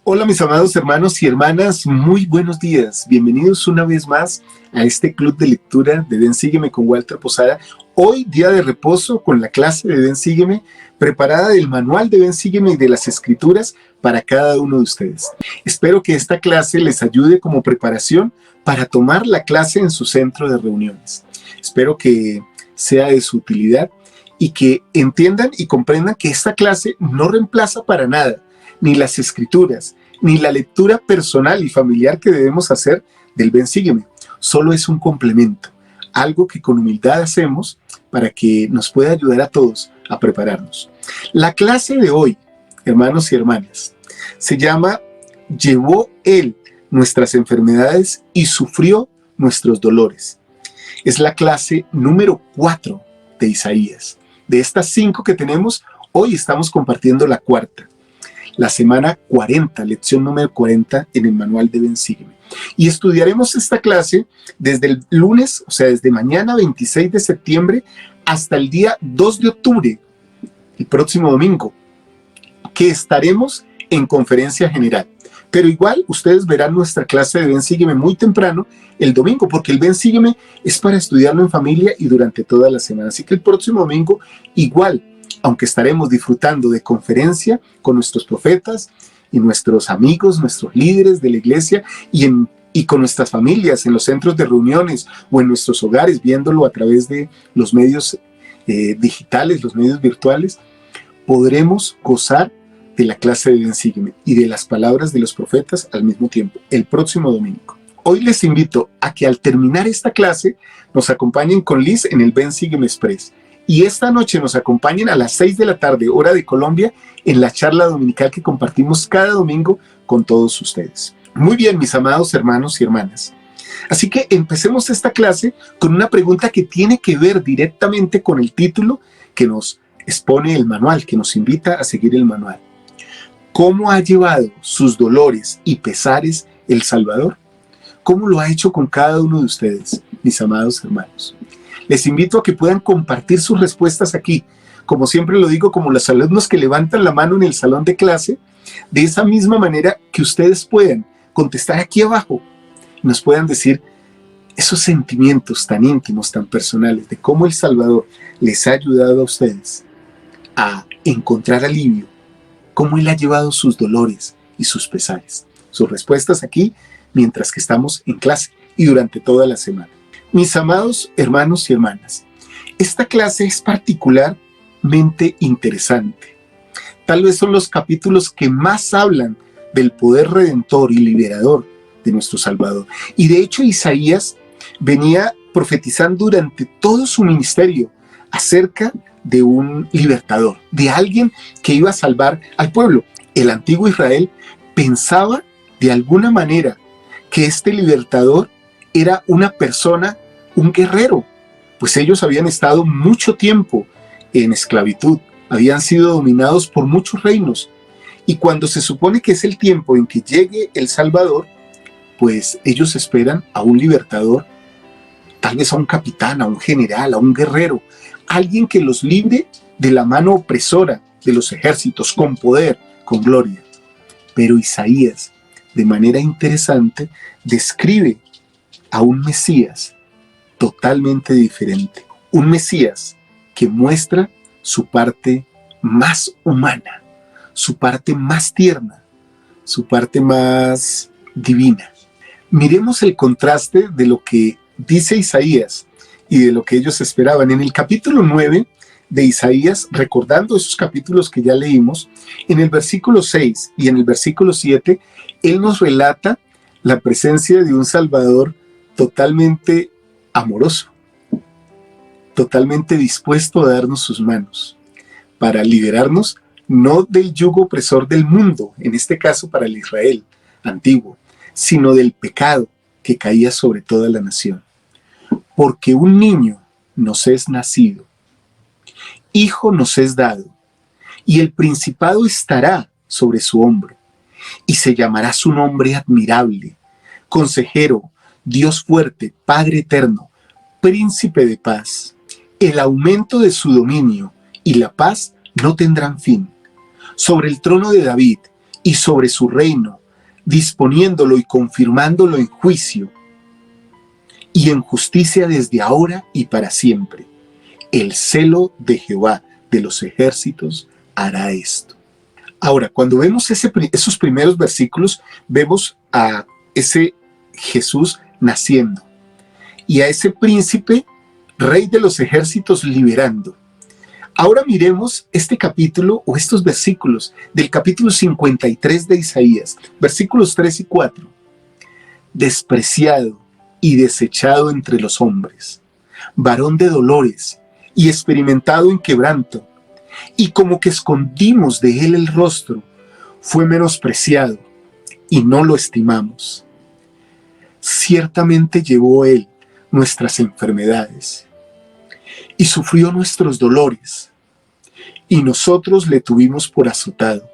Hola mis amados hermanos y hermanas, muy buenos días. Bienvenidos una vez más a este club de lectura de Ven Sígueme con Walter Posada. Hoy día de reposo con la clase de Ven Sígueme, preparada del manual de Ven Sígueme y de las escrituras para cada uno de ustedes. Espero que esta clase les ayude como preparación para tomar la clase en su centro de reuniones. Espero que sea de su utilidad y que entiendan y comprendan que esta clase no reemplaza para nada ni las escrituras, ni la lectura personal y familiar que debemos hacer del Ven Sígueme. Solo es un complemento, algo que con humildad hacemos para que nos pueda ayudar a todos a prepararnos. La clase de hoy, hermanos y hermanas, se llama Llevó Él nuestras enfermedades y sufrió nuestros dolores. Es la clase número 4 de Isaías. De estas 5 que tenemos, hoy estamos compartiendo la cuarta. La semana 40, lección número 40 en el manual de Ven Sígueme. Y estudiaremos esta clase desde el lunes, o sea, desde mañana 26 de septiembre hasta el día 2 de octubre, el próximo domingo, que estaremos en conferencia general. Pero igual ustedes verán nuestra clase de Ven Sígueme muy temprano el domingo, porque el Ven Sígueme es para estudiarlo en familia y durante toda la semana. Así que el próximo domingo igual, aunque estaremos disfrutando de conferencia con nuestros profetas y nuestros amigos, nuestros líderes de la iglesia y con nuestras familias en los centros de reuniones o en nuestros hogares, viéndolo a través de los medios digitales, los medios virtuales, podremos gozar de la clase de Ven Sígueme y de las palabras de los profetas al mismo tiempo, el próximo domingo. Hoy les invito a que al terminar esta clase nos acompañen con Liz en el Ven Sígueme Express. Y esta noche nos acompañen a las 6 de la tarde, hora de Colombia, en la charla dominical que compartimos cada domingo con todos ustedes. Muy bien, mis amados hermanos y hermanas. Así que empecemos esta clase con una pregunta que tiene que ver directamente con el título que nos expone el manual, que nos invita a seguir el manual. ¿Cómo ha llevado sus dolores y pesares el Salvador? ¿Cómo lo ha hecho con cada uno de ustedes, mis amados hermanos? Les invito a que puedan compartir sus respuestas aquí. Como siempre lo digo, como los alumnos que levantan la mano en el salón de clase De esa misma manera que ustedes puedan contestar aquí abajo, nos puedan decir esos sentimientos tan íntimos, tan personales, de cómo el Salvador les ha ayudado a ustedes a encontrar alivio, cómo Él ha llevado sus dolores y sus pesares. Sus respuestas aquí mientras que estamos en clase y durante toda la semana. Mis amados hermanos y hermanas, esta clase es particularmente interesante. Tal vez son los capítulos que más hablan del poder redentor y liberador de nuestro Salvador. Y de hecho Isaías venía profetizando durante todo su ministerio acerca de un libertador, de alguien que iba a salvar al pueblo. El antiguo Israel pensaba de alguna manera que este libertador era una persona, un guerrero, pues ellos habían estado mucho tiempo en esclavitud, habían sido dominados por muchos reinos, y cuando se supone que es el tiempo en que llegue el Salvador, pues ellos esperan a un libertador, tal vez a un capitán, a un general, a un guerrero, alguien que los libre de la mano opresora de los ejércitos, con poder, con gloria. Pero Isaías, de manera interesante, describe a un Mesías totalmente diferente. Un Mesías que muestra su parte más humana, su parte más tierna, su parte más divina. Miremos el contraste de lo que dice Isaías y de lo que ellos esperaban. En el capítulo 9 de Isaías, recordando esos capítulos que ya leímos, en el versículo 6 y en el versículo 7, él nos relata la presencia de un Salvador totalmente amoroso, totalmente dispuesto a darnos sus manos, para liberarnos no del yugo opresor del mundo, en este caso para el Israel antiguo, sino del pecado que caía sobre toda la nación. Porque un niño nos es nacido, hijo nos es dado, y el principado estará sobre su hombro, y se llamará su nombre admirable, consejero, Dios fuerte, Padre eterno, príncipe de paz. El aumento de su dominio y la paz no tendrán fin. Sobre el trono de David y sobre su reino, disponiéndolo y confirmándolo en juicio y en justicia desde ahora y para siempre. El celo de Jehová de los ejércitos hará esto. Ahora, cuando vemos esos primeros versículos, vemos a ese Jesús naciendo y a ese príncipe, rey de los ejércitos, liberando. Ahora miremos este capítulo o estos versículos del capítulo 53 de Isaías, versículos 3 y 4. Despreciado y desechado entre los hombres, varón de dolores y experimentado en quebranto, y como que escondimos de él el rostro, fue menospreciado y no lo estimamos. Ciertamente llevó él nuestras enfermedades y sufrió nuestros dolores, y nosotros le tuvimos por azotado,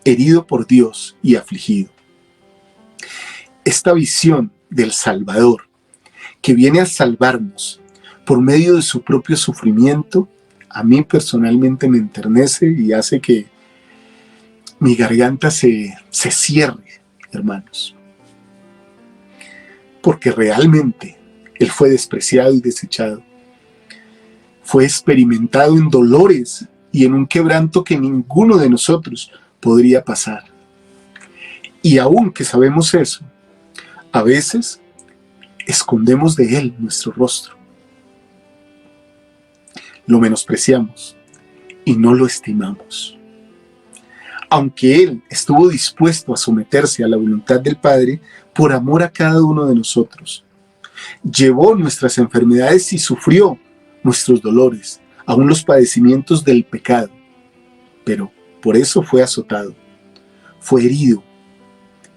herido por Dios y afligido. Esta visión del Salvador, que viene a salvarnos por medio de su propio sufrimiento, a mí personalmente me enternece y hace que mi garganta se cierre, hermanos. Porque realmente Él fue despreciado y desechado. Fue experimentado en dolores y en un quebranto que ninguno de nosotros podría pasar. Y aun que sabemos eso, a veces escondemos de Él nuestro rostro. Lo menospreciamos y no lo estimamos. Aunque Él estuvo dispuesto a someterse a la voluntad del Padre por amor a cada uno de nosotros, llevó nuestras enfermedades y sufrió nuestros dolores, aún los padecimientos del pecado, pero por eso fue azotado, fue herido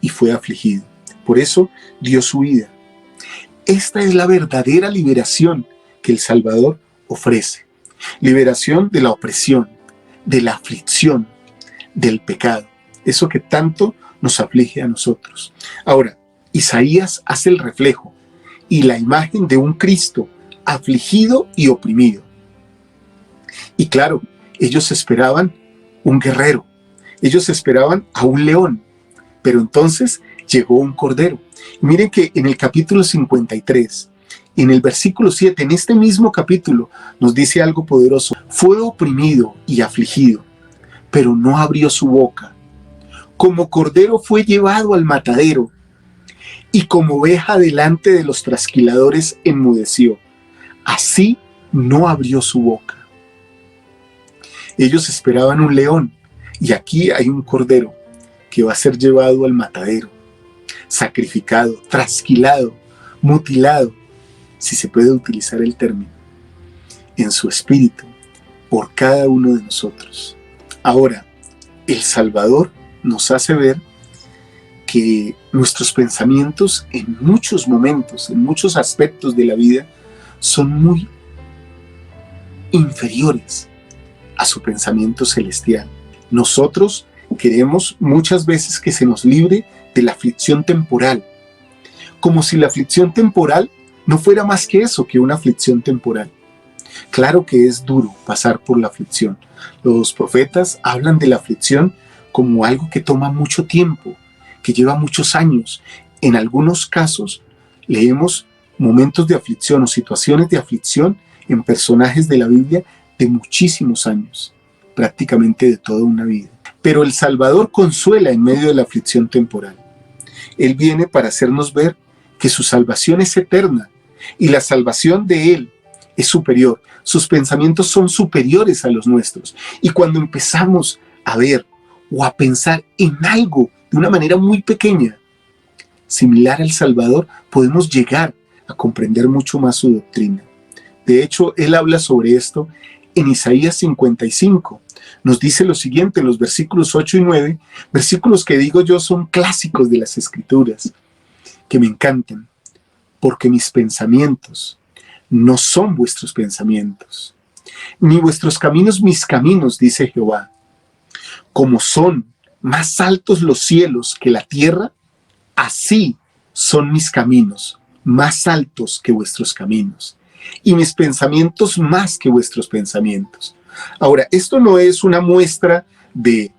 y fue afligido. Por eso dio su vida. Esta es la verdadera liberación que el Salvador ofrece. Liberación de la opresión, de la aflicción, del pecado. Eso que tanto nos aflige a nosotros. Ahora, Isaías hace el reflejo y la imagen de un Cristo afligido y oprimido. Y claro, ellos esperaban un guerrero, Ellos esperaban a un león, pero entonces llegó un cordero. Miren que en el capítulo 53, en el versículo 7, en este mismo capítulo, nos dice algo poderoso. Fue oprimido y afligido, pero no abrió su boca. Como cordero fue llevado al matadero, y como oveja delante de los trasquiladores enmudeció. Así no abrió su boca. Ellos esperaban un león, y aquí hay un cordero que va a ser llevado al matadero, sacrificado, trasquilado, mutilado, si se puede utilizar el término, en su espíritu, por cada uno de nosotros. Ahora, el Salvador nos hace ver que nuestros pensamientos en muchos momentos, en muchos aspectos de la vida, son muy inferiores a su pensamiento celestial. Nosotros queremos muchas veces que se nos libre de la aflicción temporal, como si la aflicción temporal no fuera más que eso, que una aflicción temporal. Claro que es duro pasar por la aflicción. Los profetas hablan de la aflicción como algo que toma mucho tiempo, que lleva muchos años. En algunos casos leemos momentos de aflicción o situaciones de aflicción en personajes de la Biblia de muchísimos años, prácticamente de toda una vida. Pero el Salvador consuela en medio de la aflicción temporal. Él viene para hacernos ver que su salvación es eterna y la salvación de Él es superior. Sus pensamientos son superiores a los nuestros. Y cuando empezamos a ver o a pensar en algo de una manera muy pequeña, similar al Salvador, podemos llegar a comprender mucho más su doctrina. De hecho, Él habla sobre esto en Isaías 55. Nos dice lo siguiente en los versículos 8 y 9, versículos que digo yo son clásicos de las Escrituras, que me encantan, porque mis pensamientos no son vuestros pensamientos, ni vuestros caminos mis caminos, dice Jehová. Como son más altos los cielos que la tierra, así son mis caminos, más altos que vuestros caminos, y mis pensamientos más que vuestros pensamientos. Ahora, esto no es una muestra de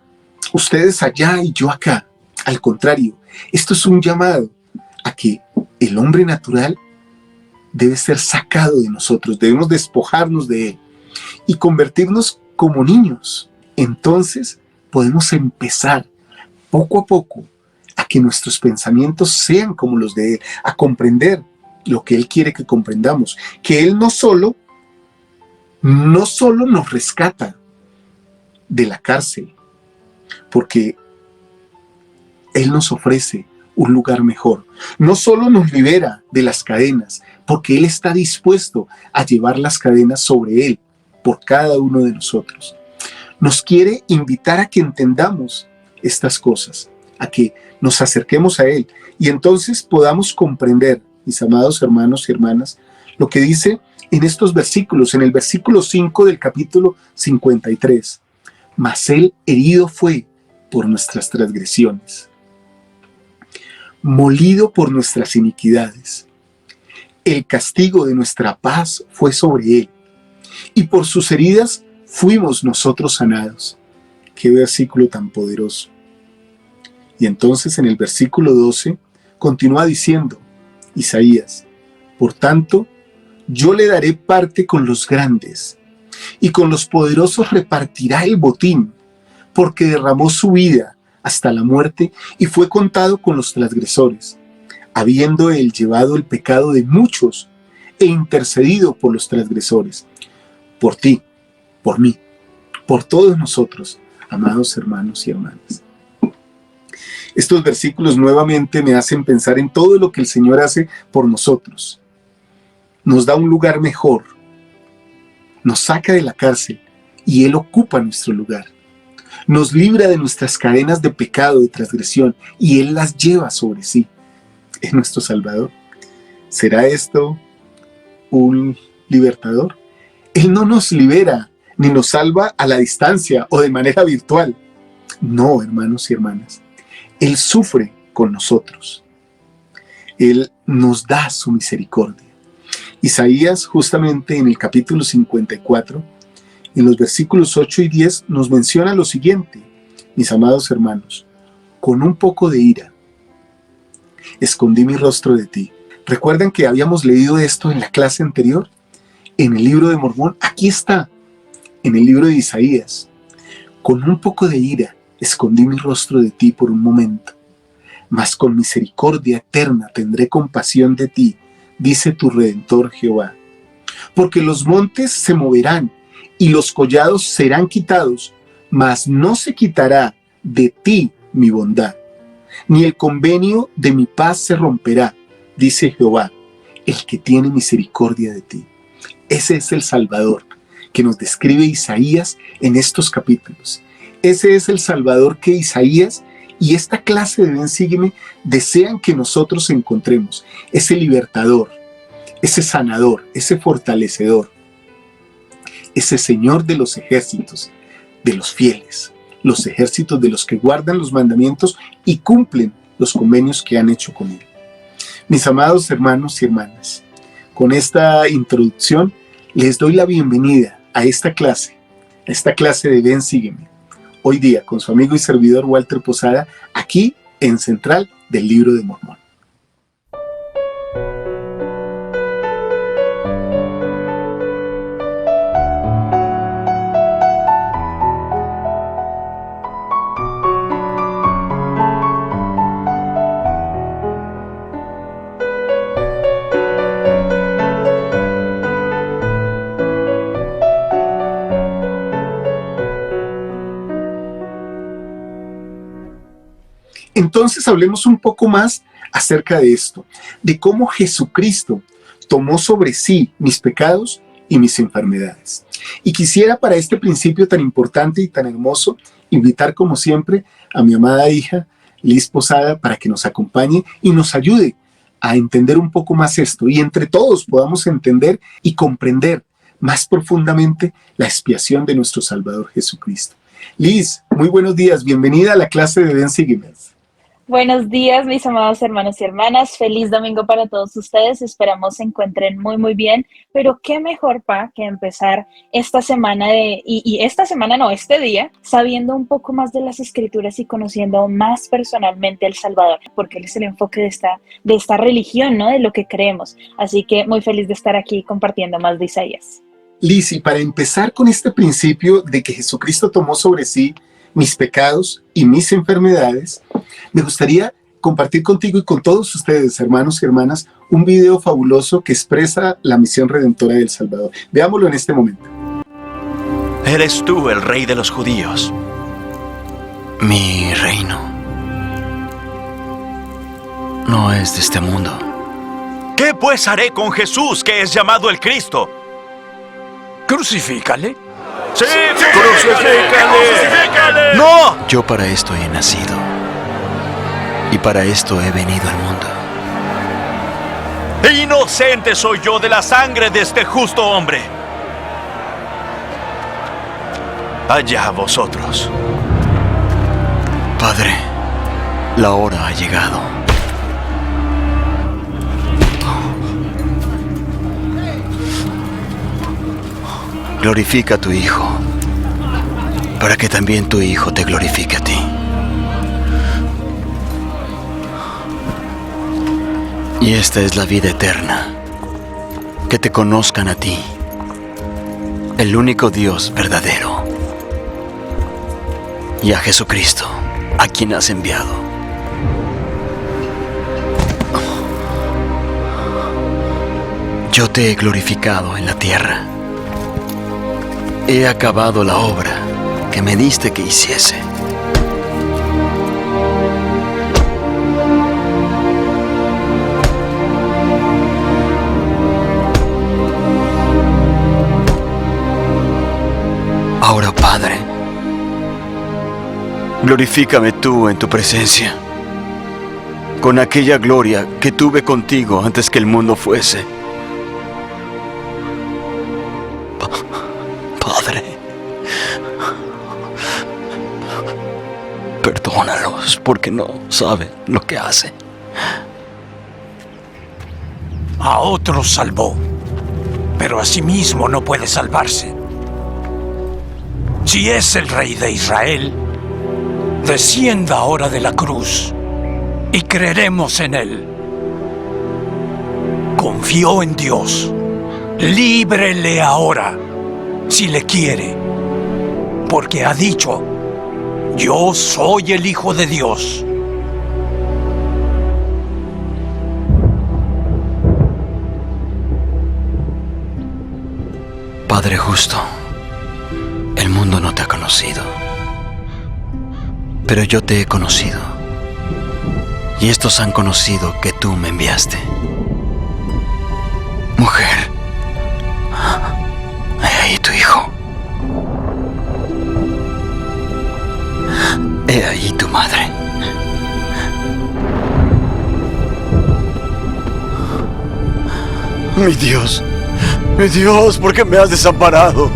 ustedes allá y yo acá. Al contrario, esto es un llamado a que el hombre natural debe ser sacado de nosotros, debemos despojarnos de él y convertirnos como niños. Entonces podemos empezar poco a poco a que nuestros pensamientos sean como los de él, a comprender lo que él quiere que comprendamos, que él no solo nos rescata de la cárcel, porque él nos ofrece un lugar mejor. No solo nos libera de las cadenas, porque él está dispuesto a llevar las cadenas sobre él, por cada uno de nosotros. Nos quiere invitar a que entendamos estas cosas, a que nos acerquemos a él y entonces podamos comprender, mis amados hermanos y hermanas, lo que dice en estos versículos, en el versículo 5 del capítulo 53. Mas él herido fue por nuestras transgresiones, molido por nuestras iniquidades. El castigo de nuestra paz fue sobre él, y por sus heridas fuimos nosotros sanados. Qué versículo tan poderoso. Y entonces en el versículo 12 continúa diciendo Isaías: por tanto, yo le daré parte con los grandes, y con los poderosos repartirá el botín, porque derramó su vida hasta la muerte y fue contado con los transgresores, habiendo él llevado el pecado de muchos e intercedido por los transgresores, por ti, por mí, por todos nosotros, amados hermanos y hermanas. Estos versículos nuevamente me hacen pensar en todo lo que el Señor hace por nosotros. Nos da un lugar mejor, nos saca de la cárcel y Él ocupa nuestro lugar. Nos libra de nuestras cadenas de pecado, de transgresión, y Él las lleva sobre sí. Es nuestro Salvador. ¿Será esto un libertador? Él no nos libera ni nos salva a la distancia o de manera virtual. No, hermanos y hermanas. Él sufre con nosotros. Él nos da su misericordia. Isaías, justamente en el capítulo 54, en los versículos 8 y 10, nos menciona lo siguiente. Mis amados hermanos, con un poco de ira, escondí mi rostro de ti. ¿Recuerdan que habíamos leído esto en la clase anterior? En el libro de Mormón, aquí está, en el libro de Isaías. Con un poco de ira, escondí mi rostro de ti por un momento, mas con misericordia eterna tendré compasión de ti, dice tu Redentor Jehová. Porque los montes se moverán y los collados serán quitados, mas no se quitará de ti mi bondad, ni el convenio de mi paz se romperá, dice Jehová, el que tiene misericordia de ti. Ese es el Salvador que nos describe Isaías en estos capítulos. Ese es el Salvador que Isaías y esta clase de Ven Sígueme desean que nosotros encontremos. Ese libertador, ese sanador, ese fortalecedor, ese Señor de los ejércitos, de los fieles, los ejércitos de los que guardan los mandamientos y cumplen los convenios que han hecho con Él. Mis amados hermanos y hermanas, con esta introducción les doy la bienvenida a esta clase de Ven Sígueme. Hoy día con su amigo y servidor Walter Posada, aquí en Central del Libro de Mormón. Entonces hablemos un poco más acerca de esto, de cómo Jesucristo tomó sobre sí mis pecados y mis enfermedades. Y quisiera para este principio tan importante y tan hermoso invitar como siempre a mi amada hija Liz Posada para que nos acompañe y nos ayude a entender un poco más esto y entre todos podamos entender y comprender más profundamente la expiación de nuestro Salvador Jesucristo. Liz, muy buenos días, bienvenida a la clase de Ven Sígueme. Buenos días, mis amados hermanos y hermanas. Feliz domingo para todos ustedes. Esperamos se encuentren muy bien. Pero qué mejor, que empezar esta semana este día, sabiendo un poco más de las Escrituras y conociendo más personalmente al Salvador, porque Él es el enfoque de esta religión, ¿no? De lo que creemos. Así que muy feliz de estar aquí compartiendo más de Isaías. Liz, y para empezar con este principio de que Jesucristo tomó sobre sí mis pecados y mis enfermedades, me gustaría compartir contigo y con todos ustedes, hermanos y hermanas, un video fabuloso que expresa la misión redentora del Salvador. Veámoslo en este momento. Eres tú el rey de los judíos. Mi reino no es de este mundo. ¿Qué pues haré con Jesús, que es llamado el Cristo? Crucifícale. ¡Sí! ¡Crucifícale! ¡No! Yo para esto he nacido. Y para esto he venido al mundo. Inocente soy yo de la sangre de este justo hombre. Allá vosotros. Padre, la hora ha llegado. Glorifica a tu Hijo, para que también tu Hijo te glorifique a ti. Y esta es la vida eterna, que te conozcan a ti, el único Dios verdadero, y a Jesucristo, a quien has enviado. Yo te he glorificado en la tierra. He acabado la obra que me diste que hiciese. Ahora, Padre, glorifícame tú en tu presencia, con aquella gloria que tuve contigo antes que el mundo fuese. Padre, perdónalos porque no saben lo que hacen. A otros salvó, pero a sí mismo no puede salvarse. Si es el rey de Israel, descienda ahora de la cruz y creeremos en Él. Confió en Dios. Líbrele ahora, si le quiere, porque ha dicho: yo soy el Hijo de Dios. Padre justo, el mundo no te ha conocido, pero yo te he conocido, y estos han conocido que tú me enviaste. Mujer, he ahí tu hijo. He ahí tu madre. Mi Dios, ¿por qué me has desamparado?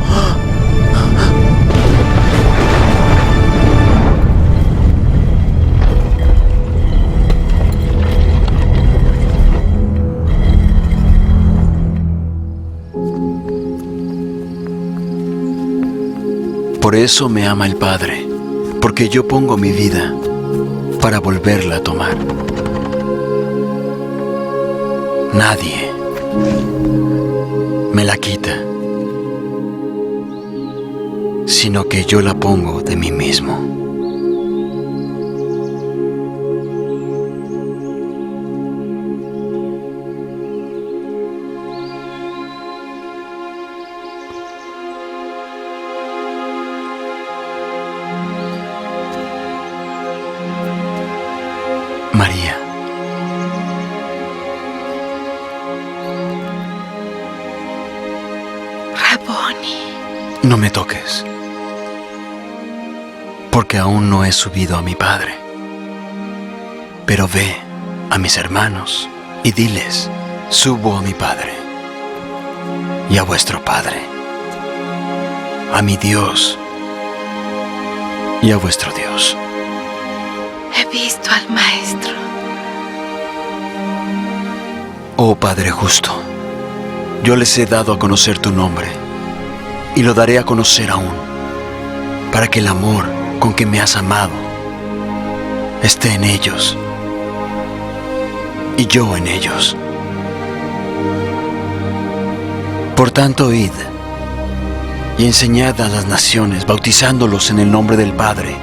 Por eso me ama el Padre, porque yo pongo mi vida para volverla a tomar. Nadie me la quita, sino que yo la pongo de mí mismo. María. Raboni. No me toques, porque aún no he subido a mi Padre. Pero ve a mis hermanos y diles: subo a mi Padre y a vuestro Padre, a mi Dios y a vuestro Dios. He visto al Maestro. Oh Padre justo, yo les he dado a conocer tu nombre, y lo daré a conocer aún, para que el amor con que me has amado esté en ellos, y yo en ellos. Por tanto, id y enseñad a las naciones, bautizándolos en el nombre del Padre,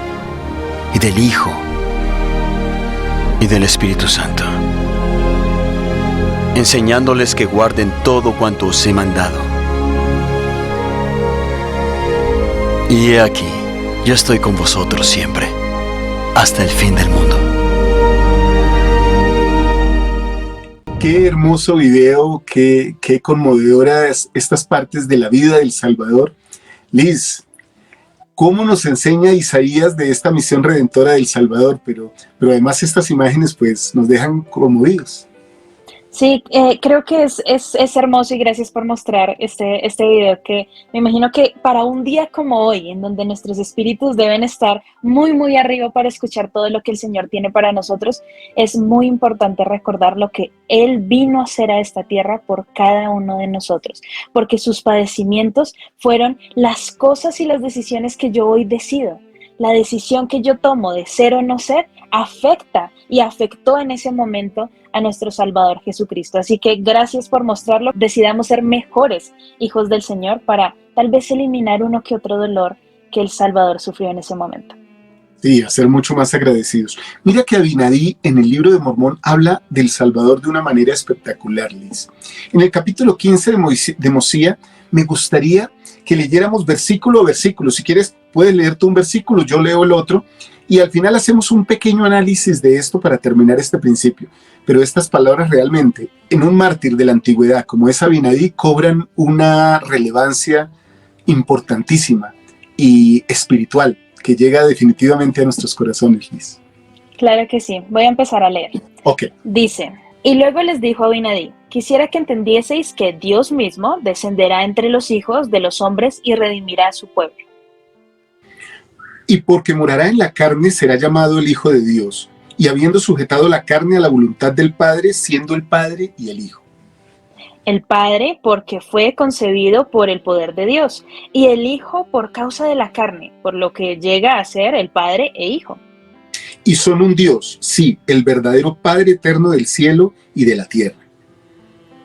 y del Hijo, y del Espíritu Santo, enseñándoles que guarden todo cuanto os he mandado. Y he aquí, yo estoy con vosotros siempre, hasta el fin del mundo. Qué hermoso video, qué conmovedoras estas partes de la vida del Salvador. Liz, ¿cómo nos enseña Isaías de esta misión redentora del Salvador? Pero además estas imágenes pues nos dejan conmovidos. Sí, creo que es hermoso y gracias por mostrar este video, que me imagino que para un día como hoy, en donde nuestros espíritus deben estar muy, muy arriba para escuchar todo lo que el Señor tiene para nosotros, es muy importante recordar lo que Él vino a hacer a esta tierra por cada uno de nosotros, porque sus padecimientos fueron las cosas y las decisiones que yo hoy decido. La decisión que yo tomo de ser o no ser afecta y afectó en ese momento a nuestro Salvador Jesucristo. Así que gracias por mostrarlo. Decidamos ser mejores hijos del Señor para tal vez eliminar uno que otro dolor que el Salvador sufrió en ese momento. Sí, a ser mucho más agradecidos. Mira que Abinadí en el libro de Mormón habla del Salvador de una manera espectacular, Liz. En el capítulo 15 de Mosía, me gustaría que leyéramos versículo a versículo. Si quieres, puedes leer tú un versículo, yo leo el otro, y al final hacemos un pequeño análisis de esto para terminar este principio. Pero estas palabras realmente, en un mártir de la antigüedad como es Abinadí, cobran una relevancia importantísima y espiritual que llega definitivamente a nuestros corazones, Liz. Claro que sí. Voy a empezar a leer. Ok. Dice: y luego les dijo a Abinadí: quisiera que entendieseis que Dios mismo descenderá entre los hijos de los hombres y redimirá a su pueblo. Y porque morará en la carne será llamado el Hijo de Dios, y habiendo sujetado la carne a la voluntad del Padre, siendo el Padre y el Hijo. El Padre porque fue concebido por el poder de Dios, y el Hijo por causa de la carne, por lo que llega a ser el Padre e Hijo. Y son un Dios, sí, el verdadero Padre eterno del cielo y de la tierra.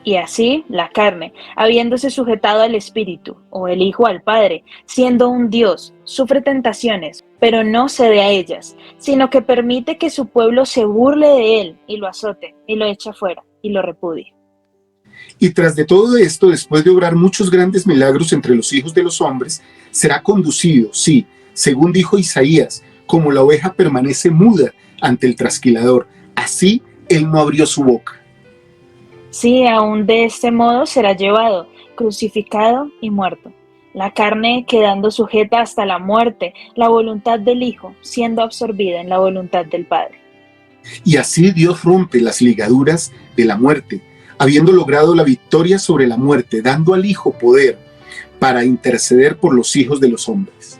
Y así la carne, habiéndose sujetado al Espíritu, o el Hijo al Padre, siendo un Dios, sufre tentaciones, pero no cede a ellas, sino que permite que su pueblo se burle de él y lo azote, y lo echa fuera, y lo repudie. Y tras de todo esto, después de obrar muchos grandes milagros entre los hijos de los hombres, será conducido, sí, según dijo Isaías, como la oveja permanece muda ante el trasquilador, así él no abrió su boca. Sí, aún de este modo será llevado, crucificado y muerto. La carne quedando sujeta hasta la muerte, la voluntad del Hijo siendo absorbida en la voluntad del Padre. Y así Dios rompe las ligaduras de la muerte, habiendo logrado la victoria sobre la muerte, dando al Hijo poder para interceder por los hijos de los hombres.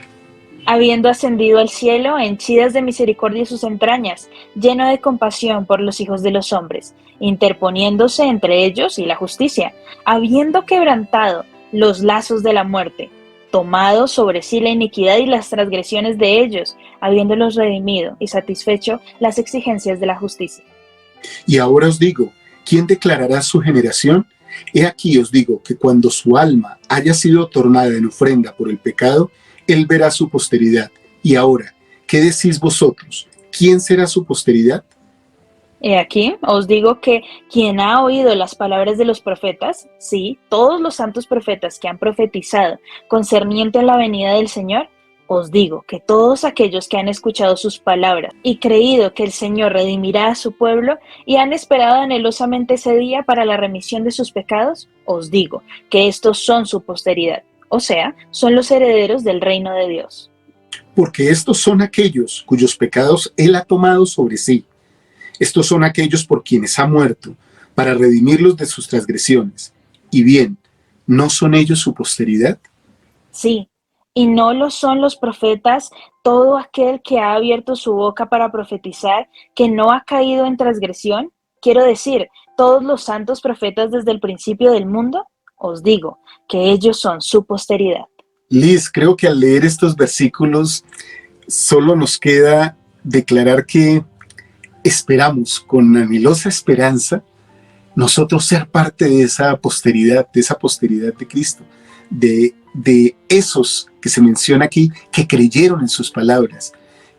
Habiendo ascendido al cielo, henchidas de misericordia sus entrañas, lleno de compasión por los hijos de los hombres, interponiéndose entre ellos y la justicia, habiendo quebrantado los lazos de la muerte, tomado sobre sí la iniquidad y las transgresiones de ellos, habiéndolos redimido y satisfecho las exigencias de la justicia. Y ahora os digo, ¿quién declarará su generación? He aquí os digo que cuando su alma haya sido tornada en ofrenda por el pecado, él verá su posteridad. Y ahora, ¿qué decís vosotros? ¿Quién será su posteridad? He aquí, os digo que quien ha oído las palabras de los profetas, sí, todos los santos profetas que han profetizado concerniente a la venida del Señor, os digo que todos aquellos que han escuchado sus palabras y creído que el Señor redimirá a su pueblo y han esperado anhelosamente ese día para la remisión de sus pecados, os digo que estos son su posteridad, o sea, son los herederos del reino de Dios. Porque estos son aquellos cuyos pecados él ha tomado sobre sí. Estos son aquellos por quienes ha muerto, para redimirlos de sus transgresiones. Y bien, ¿no son ellos su posteridad? Sí, y no lo son los profetas, todo aquel que ha abierto su boca para profetizar, que no ha caído en transgresión. Quiero decir, todos los santos profetas desde el principio del mundo, os digo que ellos son su posteridad. Liz, creo que al leer estos versículos solo nos queda declarar que esperamos con anhelosa esperanza nosotros ser parte de esa posteridad de Cristo, de esos que se menciona aquí, que creyeron en sus palabras,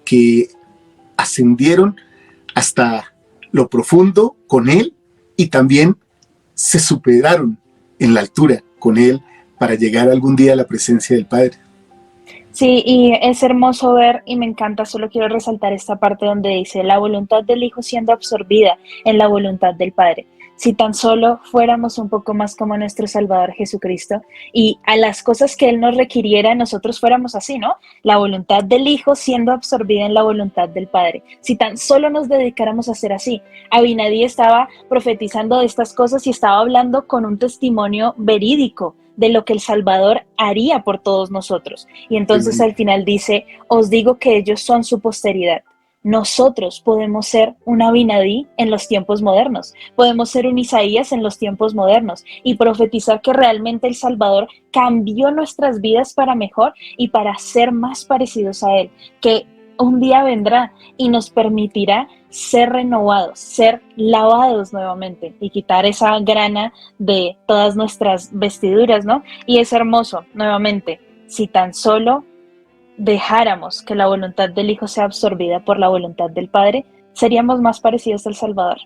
que ascendieron hasta lo profundo con Él y también se superaron en la altura con Él para llegar algún día a la presencia del Padre. Sí, y es hermoso ver, y me encanta, solo quiero resaltar esta parte donde dice, la voluntad del Hijo siendo absorbida en la voluntad del Padre. Si tan solo fuéramos un poco más como nuestro Salvador Jesucristo y a las cosas que Él nos requiriera, nosotros fuéramos así, ¿no? La voluntad del Hijo siendo absorbida en la voluntad del Padre. Si tan solo nos dedicáramos a ser así. Abinadí estaba profetizando de estas cosas y estaba hablando con un testimonio verídico de lo que el Salvador haría por todos nosotros. Y entonces al final dice, os digo que ellos son su posteridad. Nosotros podemos ser un Abinadí en los tiempos modernos, podemos ser un Isaías en los tiempos modernos y profetizar que realmente el Salvador cambió nuestras vidas para mejor y para ser más parecidos a Él, que un día vendrá y nos permitirá ser renovados, ser lavados nuevamente y quitar esa grana de todas nuestras vestiduras, ¿no? Y es hermoso, nuevamente, si tan solo dejáramos que la voluntad del Hijo sea absorbida por la voluntad del Padre, seríamos más parecidos al Salvador.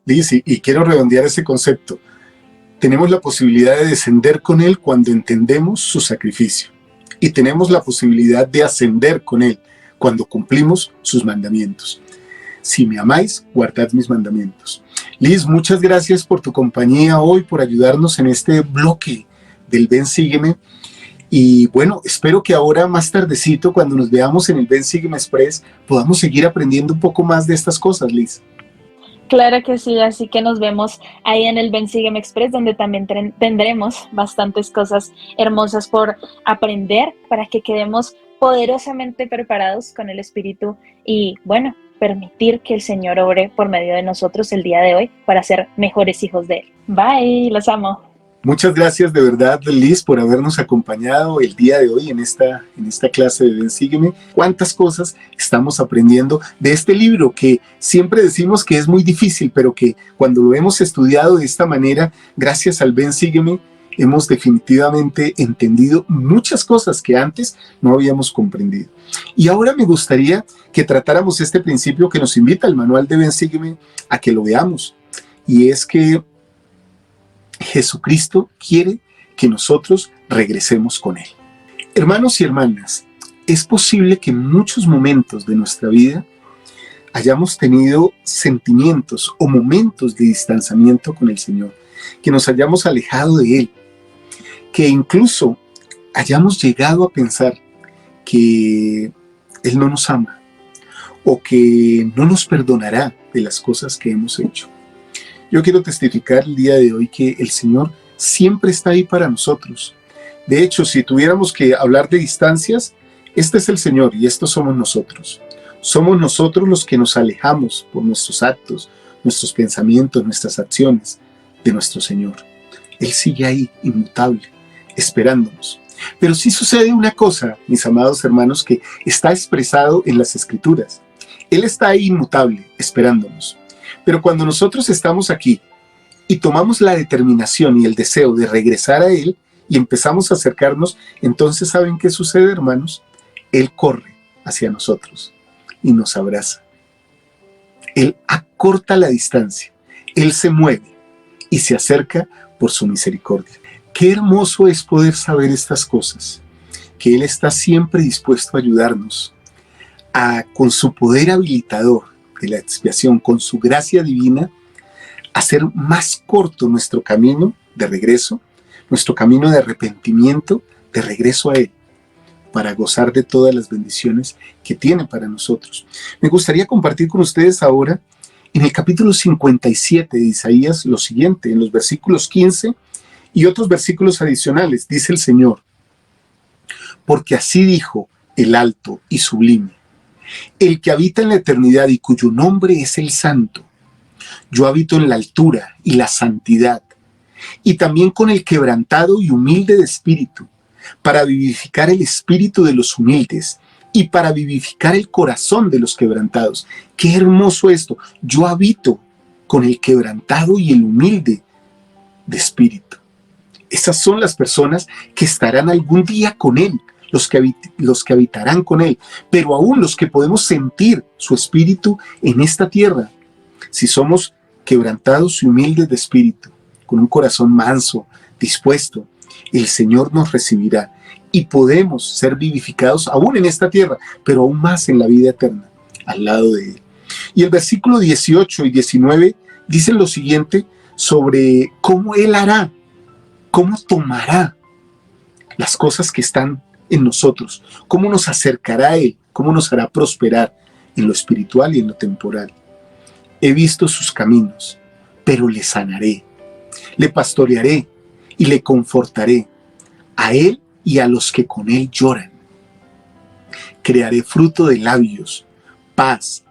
Liz, y quiero redondear ese concepto. Tenemos la posibilidad de descender con Él cuando entendemos su sacrificio. Y tenemos la posibilidad de ascender con Él cuando cumplimos sus mandamientos. Si me amáis, guardad mis mandamientos. Liz, muchas gracias por tu compañía hoy, por ayudarnos en este bloque del Ven Sígueme. Y bueno, espero que ahora más tardecito, cuando nos veamos en el Ven Sígueme Express, podamos seguir aprendiendo un poco más de estas cosas, Liz. Claro que sí, así que nos vemos ahí en el Ven Sígueme Express, donde también tendremos bastantes cosas hermosas por aprender para que quedemos poderosamente preparados con el Espíritu y, bueno, permitir que el Señor obre por medio de nosotros el día de hoy para ser mejores hijos de Él. Bye, los amo. Muchas gracias de verdad, Liz, por habernos acompañado el día de hoy en esta clase de Ven, Sígueme. Cuántas cosas estamos aprendiendo de este libro que siempre decimos que es muy difícil, pero que cuando lo hemos estudiado de esta manera, gracias al Ven, Sígueme, hemos definitivamente entendido muchas cosas que antes no habíamos comprendido. Y ahora me gustaría que tratáramos este principio que nos invita el manual de Ven, Sígueme a que lo veamos. Y es que Jesucristo quiere que nosotros regresemos con Él. Hermanos y hermanas, es posible que en muchos momentos de nuestra vida hayamos tenido sentimientos o momentos de distanciamiento con el Señor, que nos hayamos alejado de Él, que incluso hayamos llegado a pensar que Él no nos ama o que no nos perdonará de las cosas que hemos hecho. Yo quiero testificar el día de hoy que el Señor siempre está ahí para nosotros. De hecho, si tuviéramos que hablar de distancias, este es el Señor y estos somos nosotros. Somos nosotros los que nos alejamos por nuestros actos, nuestros pensamientos, nuestras acciones de nuestro Señor. Él sigue ahí, inmutable, esperándonos. Pero sí sucede una cosa, mis amados hermanos, que está expresado en las Escrituras. Él está ahí inmutable, esperándonos. Pero cuando nosotros estamos aquí y tomamos la determinación y el deseo de regresar a Él y empezamos a acercarnos, entonces ¿saben qué sucede, hermanos? Él corre hacia nosotros y nos abraza. Él acorta la distancia, Él se mueve y se acerca por su misericordia. Qué hermoso es poder saber estas cosas, que Él está siempre dispuesto a ayudarnos, con su poder habilitador de la expiación, con su gracia divina, hacer más corto nuestro camino de regreso, nuestro camino de arrepentimiento, de regreso a Él, para gozar de todas las bendiciones que tiene para nosotros. Me gustaría compartir con ustedes ahora, en el capítulo 57 de Isaías, lo siguiente, en los versículos 15 y otros versículos adicionales, dice el Señor: porque así dijo el alto y sublime, el que habita en la eternidad y cuyo nombre es el Santo. Yo habito en la altura y la santidad, y también con el quebrantado y humilde de espíritu, para vivificar el espíritu de los humildes y para vivificar el corazón de los quebrantados. Qué hermoso esto. Yo habito con el quebrantado y el humilde de espíritu. Esas son las personas que estarán algún día con Él, los que habitarán con Él, pero aún los que podemos sentir su espíritu en esta tierra. Si somos quebrantados y humildes de espíritu, con un corazón manso, dispuesto, el Señor nos recibirá y podemos ser vivificados aún en esta tierra, pero aún más en la vida eterna, al lado de Él. Y el versículo 18 y 19 dicen lo siguiente sobre cómo Él hará, cómo tomará las cosas que están en nosotros, cómo nos acercará a Él, cómo nos hará prosperar en lo espiritual y en lo temporal. He visto sus caminos, pero le sanaré, le pastorearé y le confortaré, a Él y a los que con Él lloran. Crearé fruto de labios, paz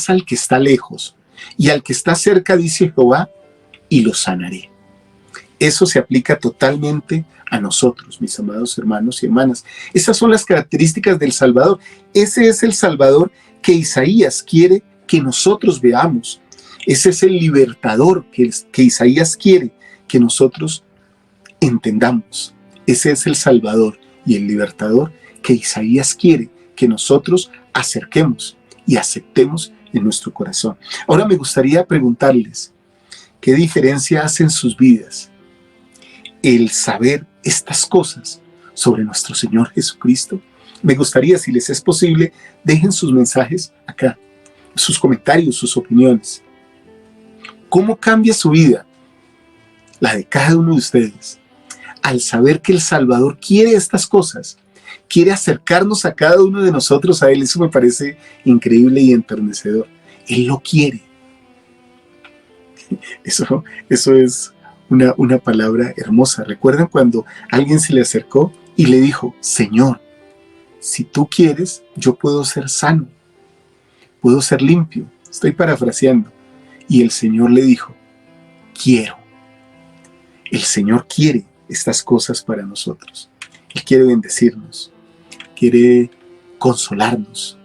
al que está lejos, y al que está cerca, dice Jehová, y lo sanaré. Eso se aplica totalmente a nosotros, mis amados hermanos y hermanas. Esas son las características del Salvador. Ese es el Salvador que Isaías quiere que nosotros veamos. Ese es el libertador que Isaías quiere que nosotros entendamos. Ese es el Salvador y el libertador que Isaías quiere que nosotros acerquemos y aceptemos en nuestro corazón. Ahora me gustaría preguntarles, ¿qué diferencia hace en sus vidas el saber estas cosas sobre nuestro Señor Jesucristo? Me gustaría, si les es posible, dejen sus mensajes acá, sus comentarios, sus opiniones. ¿Cómo cambia su vida, la de cada uno de ustedes, al saber que el Salvador quiere estas cosas? Quiere acercarnos a cada uno de nosotros a Él. Eso me parece increíble y enternecedor. Él lo quiere. Eso es una palabra hermosa. ¿Recuerdan cuando alguien se le acercó y le dijo: Señor, si tú quieres, yo puedo ser sano, puedo ser limpio? Estoy parafraseando. Y el Señor le dijo: quiero. El Señor quiere estas cosas para nosotros. Él quiere bendecirnos, quiere consolarnos.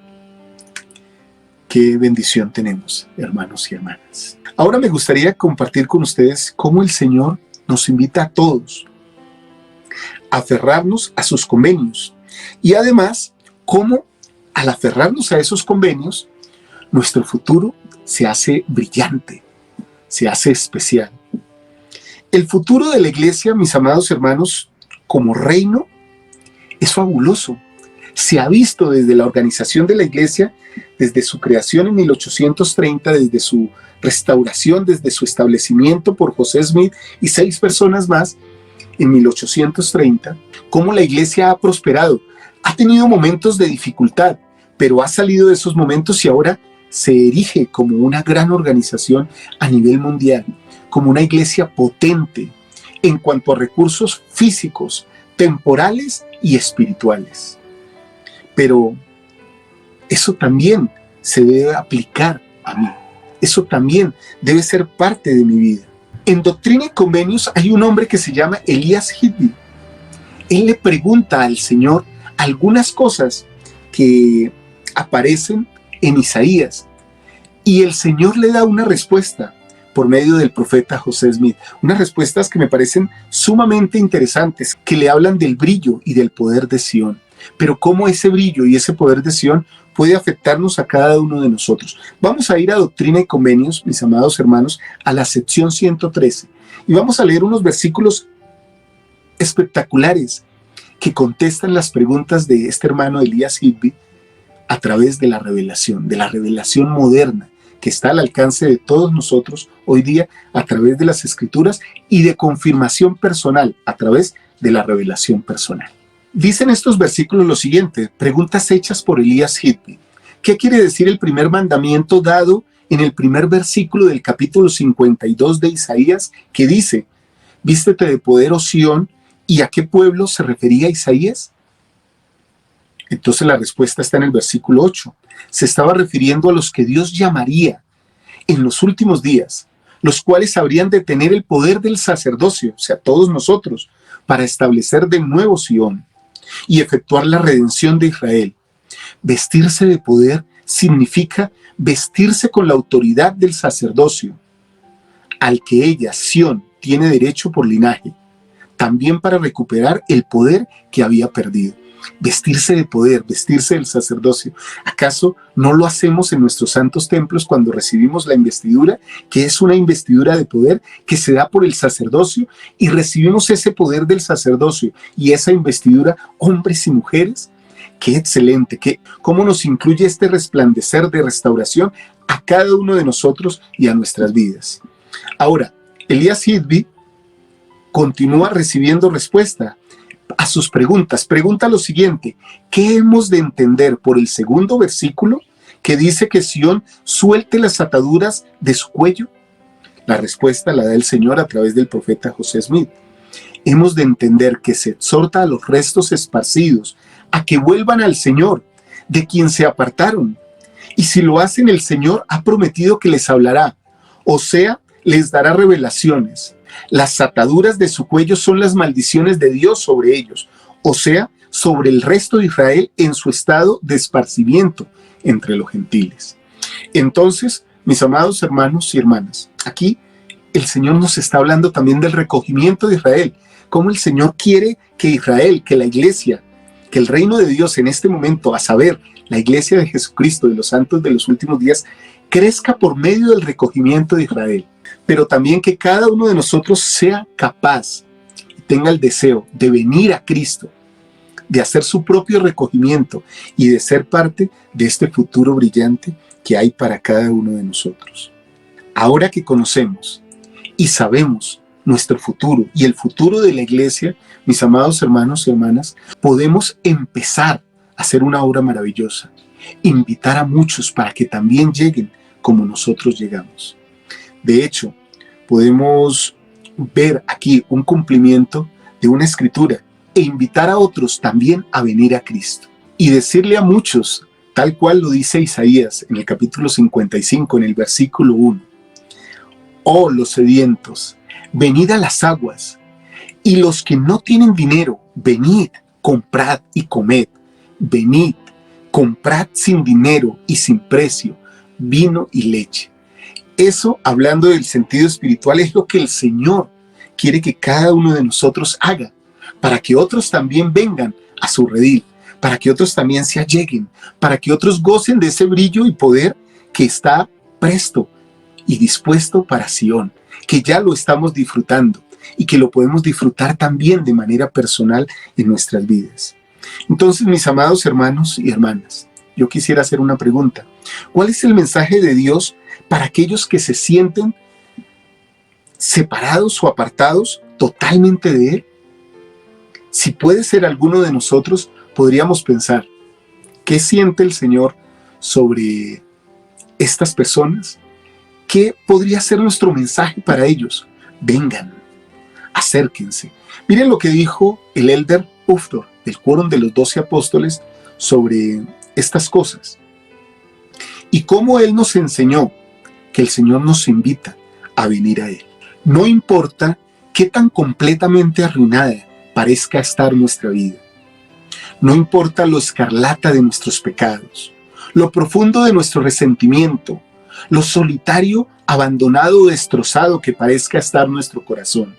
Qué bendición tenemos, hermanos y hermanas. Ahora me gustaría compartir con ustedes cómo el Señor nos invita a todos a aferrarnos a sus convenios y además cómo al aferrarnos a esos convenios nuestro futuro se hace brillante, se hace especial. El futuro de la iglesia, mis amados hermanos, como reino, es fabuloso. Se ha visto desde la organización de la iglesia, desde su creación en 1830, desde su restauración, desde su establecimiento por José Smith y 6 personas más en 1830, cómo la iglesia ha prosperado. Ha tenido momentos de dificultad, pero ha salido de esos momentos y ahora se erige como una gran organización a nivel mundial, como una iglesia potente en cuanto a recursos físicos, temporales y espirituales. Pero eso también se debe aplicar a mí. Eso también debe ser parte de mi vida. En Doctrina y Convenios hay un hombre que se llama Elias Hidby. Él le pregunta al Señor algunas cosas que aparecen en Isaías y el Señor le da una respuesta por medio del profeta José Smith. Unas respuestas que me parecen sumamente interesantes, que le hablan del brillo y del poder de Sión. Pero cómo ese brillo y ese poder de Sión puede afectarnos a cada uno de nosotros. Vamos a ir a Doctrina y Convenios, mis amados hermanos, a la sección 113. Y vamos a leer unos versículos espectaculares que contestan las preguntas de este hermano Elias Hidby a través de la revelación moderna, que está al alcance de todos nosotros hoy día a través de las Escrituras y de confirmación personal a través de la revelación personal. Dicen estos versículos lo siguiente, preguntas hechas por Elias Hidby. ¿Qué quiere decir el primer mandamiento dado en el primer versículo del capítulo 52 de Isaías, que dice, vístete de poder, oh Sión? ¿Y a qué pueblo se refería Isaías? Entonces la respuesta está en el versículo 8. Se estaba refiriendo a los que Dios llamaría en los últimos días, los cuales habrían de tener el poder del sacerdocio, o sea, todos nosotros, para establecer de nuevo Sión y efectuar la redención de Israel. Vestirse de poder significa vestirse con la autoridad del sacerdocio, al que ella, Sión, tiene derecho por linaje, también para recuperar el poder que había perdido. Vestirse de poder, vestirse del sacerdocio. ¿Acaso no lo hacemos en nuestros santos templos cuando recibimos la investidura, que es una investidura de poder que se da por el sacerdocio, y recibimos ese poder del sacerdocio y esa investidura, hombres y mujeres? ¡Qué excelente! ¿Cómo nos incluye este resplandecer de restauración a cada uno de nosotros y a nuestras vidas? Ahora, Elias Hidby continúa recibiendo respuesta a sus preguntas. Pregunta lo siguiente: ¿qué hemos de entender por el segundo versículo que dice que Sión suelte las ataduras de su cuello? La respuesta la da el Señor a través del profeta José Smith. Hemos de entender que se exhorta a los restos esparcidos a que vuelvan al Señor, de quien se apartaron. Y si lo hacen, el Señor ha prometido que les hablará, o sea, les dará revelaciones. Las ataduras de su cuello son las maldiciones de Dios sobre ellos, o sea, sobre el resto de Israel en su estado de esparcimiento entre los gentiles. Entonces, mis amados hermanos y hermanas, aquí el Señor nos está hablando también del recogimiento de Israel, cómo el Señor quiere que Israel, que la iglesia, que el reino de Dios en este momento, a saber, la iglesia de Jesucristo, de los santos de los últimos días, crezca por medio del recogimiento de Israel, pero también que cada uno de nosotros sea capaz y tenga el deseo de venir a Cristo, de hacer su propio recogimiento y de ser parte de este futuro brillante que hay para cada uno de nosotros. Ahora que conocemos y sabemos nuestro futuro y el futuro de la iglesia, mis amados hermanos y hermanas, podemos empezar a hacer una obra maravillosa, invitar a muchos para que también lleguen como nosotros llegamos. De hecho, podemos ver aquí un cumplimiento de una escritura e invitar a otros también a venir a Cristo y decirle a muchos, tal cual lo dice Isaías en el capítulo 55, en el versículo 1, oh los sedientos, venid a las aguas, Y los que no tienen dinero, venid, comprad y comed. Venid, comprad sin dinero y sin precio, vino y leche. Eso, hablando del sentido espiritual, es lo que el Señor quiere que cada uno de nosotros haga, para que otros también vengan a su redil, para que otros también se alleguen, para que otros gocen de ese brillo y poder que está presto y dispuesto para Sión, que ya lo estamos disfrutando y que lo podemos disfrutar también de manera personal en nuestras vidas. Entonces, mis amados hermanos y hermanas, yo quisiera hacer una pregunta. ¿Cuál es el mensaje de Dios para aquellos que se sienten separados o apartados totalmente de Él? Si puede ser alguno de nosotros, podríamos pensar, ¿qué siente el Señor sobre estas personas? ¿Qué podría ser nuestro mensaje para ellos? Vengan, acérquense. Miren lo que dijo el Elder Uftor, del Quórum de los 12 Apóstoles, sobre estas cosas. Y cómo Él nos enseñó que el Señor nos invita a venir a Él. No importa qué tan completamente arruinada parezca estar nuestra vida. No importa lo escarlata de nuestros pecados, lo profundo de nuestro resentimiento, lo solitario, abandonado o destrozado que parezca estar nuestro corazón.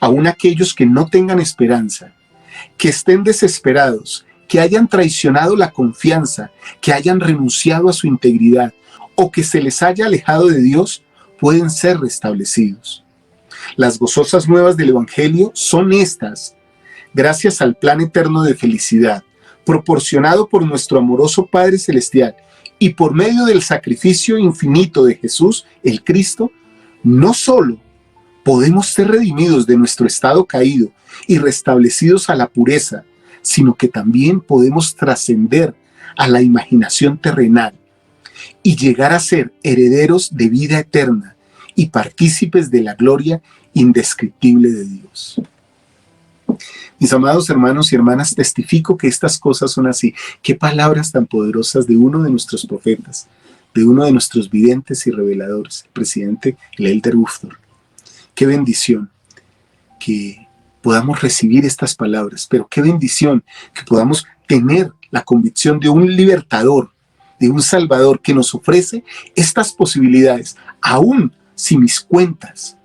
Aún aquellos que no tengan esperanza, que estén desesperados, que hayan traicionado la confianza, que hayan renunciado a su integridad o que se les haya alejado de Dios, pueden ser restablecidos. Las gozosas nuevas del Evangelio son estas, gracias al plan eterno de felicidad, proporcionado por nuestro amoroso Padre Celestial y por medio del sacrificio infinito de Jesús, el Cristo, no solo podemos ser redimidos de nuestro estado caído y restablecidos a la pureza, sino que también podemos trascender a la imaginación terrenal y llegar a ser herederos de vida eterna y partícipes de la gloria indescriptible de Dios. Mis amados hermanos y hermanas, testifico que estas cosas son así. Qué palabras tan poderosas de uno de nuestros profetas, de uno de nuestros videntes y reveladores, el presidente, el Elder Uftor. Qué bendición que podamos recibir estas palabras, pero qué bendición que podamos tener la convicción de un libertador, de un salvador que nos ofrece estas posibilidades, aún si mis cuentas,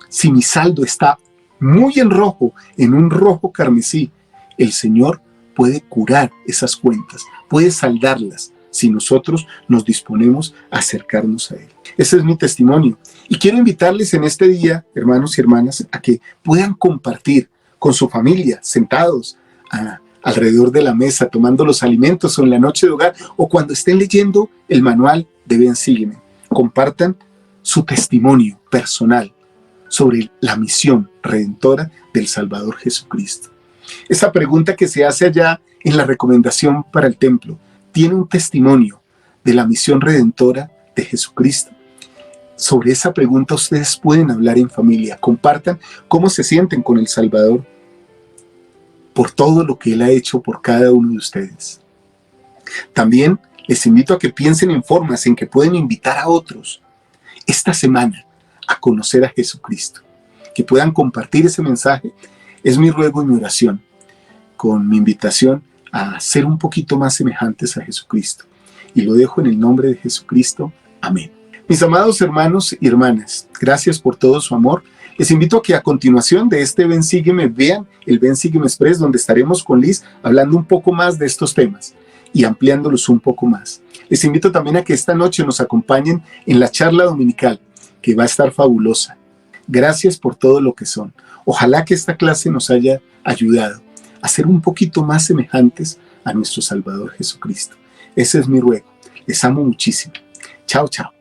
si mi saldo está muy en rojo, en un rojo carmesí, el Señor puede curar esas cuentas, puede saldarlas si nosotros nos disponemos a acercarnos a Él. Ese es mi testimonio. Y quiero invitarles en este día, hermanos y hermanas, a que puedan compartir con su familia, sentados alrededor de la mesa, tomando los alimentos o en la noche de hogar, o cuando estén leyendo el manual de Ven, Sígueme. Compartan su testimonio personal sobre la misión redentora del Salvador Jesucristo. Esa pregunta que se hace allá en la recomendación para el templo, ¿tiene un testimonio de la misión redentora de Jesucristo? Sobre esa pregunta ustedes pueden hablar en familia. Compartan cómo se sienten con el Salvador por todo lo que Él ha hecho por cada uno de ustedes. También les invito a que piensen en formas en que pueden invitar a otros esta semana a conocer a Jesucristo, que puedan compartir ese mensaje. Es mi ruego y mi oración, con mi invitación a ser un poquito más semejantes a Jesucristo. Y lo dejo en el nombre de Jesucristo. Amén. Mis amados hermanos y hermanas, gracias por todo su amor. Les invito a que a continuación de este Ven Sígueme vean el Ven Sígueme Express, donde estaremos con Liz hablando un poco más de estos temas y ampliándolos un poco más. Les invito también a que esta noche nos acompañen en la charla dominical, que va a estar fabulosa. Gracias por todo lo que son. Ojalá que esta clase nos haya ayudado a ser un poquito más semejantes a nuestro Salvador Jesucristo. Ese es mi ruego. Les amo muchísimo. Chao, chao.